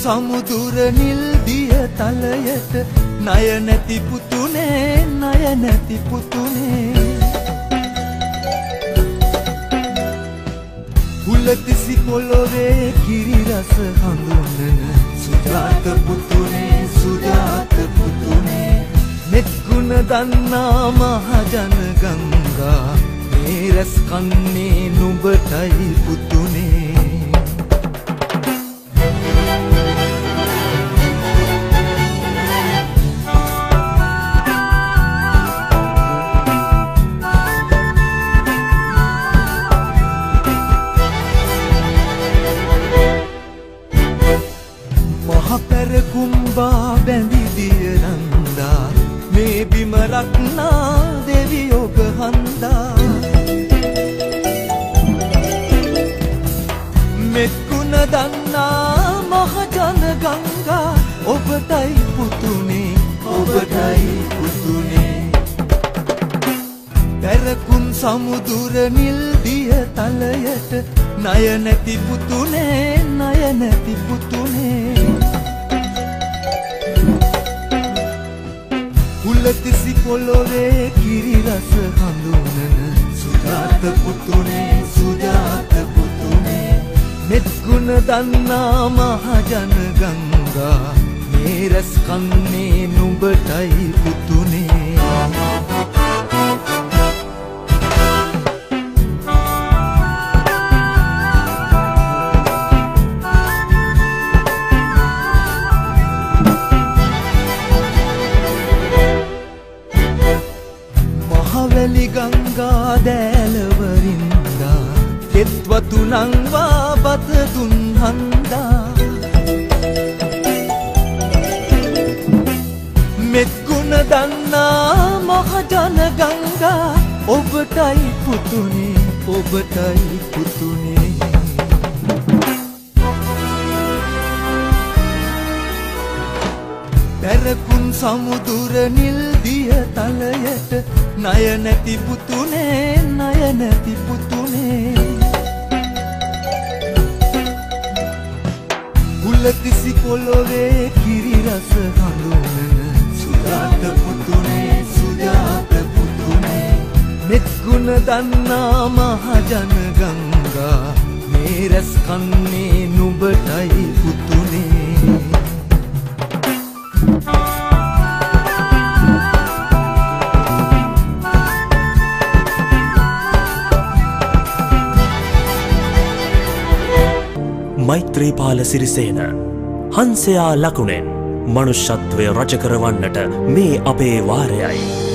සමුදුර නිල් දිය තලයට ණය නැති පුතුනේ ණය නැති පුතුනේ හුලතිසි පොළොවේ කිරි රස හඳුනන සුජාත පුතුනේ සුජාත පුතුනේ මෙත් ගුණ දන්නා මහජන ගංගා මේ රැස් කන්නේ නුඹටයි පුතුනේ කුම්බා බැඳි දිය නන්දා මේ බිම රත්නා දෙවි ඔබ හන්දා මෙත් ගුණ දන්නා මහජන ගංගා ඔබටයි පුතුනේ ඔබටයි පුතුනේ පැරකුම් සමුදුර නිල් දිය තලයට ණය නැති පුතුනේ ණය නැති පුතුනේ හුලතිසි පොළොවේ කිරි රස හඳුනන සුජාත පුතුනේ සුජාත පුතුනේ මෙත් ගුණ දන්නා මහජන ගංගා මේ රැස් කන්නේ නුඹටයි පුතුනේ මහවැලි ගංගා දෑලවරින්දා කෙත්වතු නංවා බත දුන් හන්දා මෙත් ගුණ දන්නා මහජන ගංගා ඔබටයි පුතුනේ ඔබටයි පුතුනේ පැරකුම් සමුදුර නිල් දිය තලයට ණය නැති පුතුනේ ණය නැති පුතුනේ හුලතිසි පොළොවේ කිරි රස හඳුනන සුජාත පුතුනේ සුජාත පුතුනේ මෙත් ගුණ දන්නා මහජන ගංගා මේ රැස් කන්නේ නුඹටයි පුතුනේ මෛත්‍රීපාල සිරිසේන හංසයා ලකුණෙන් මනුෂ්‍යත්වය රජ කරවන්නට මේ අපේ වාරයයි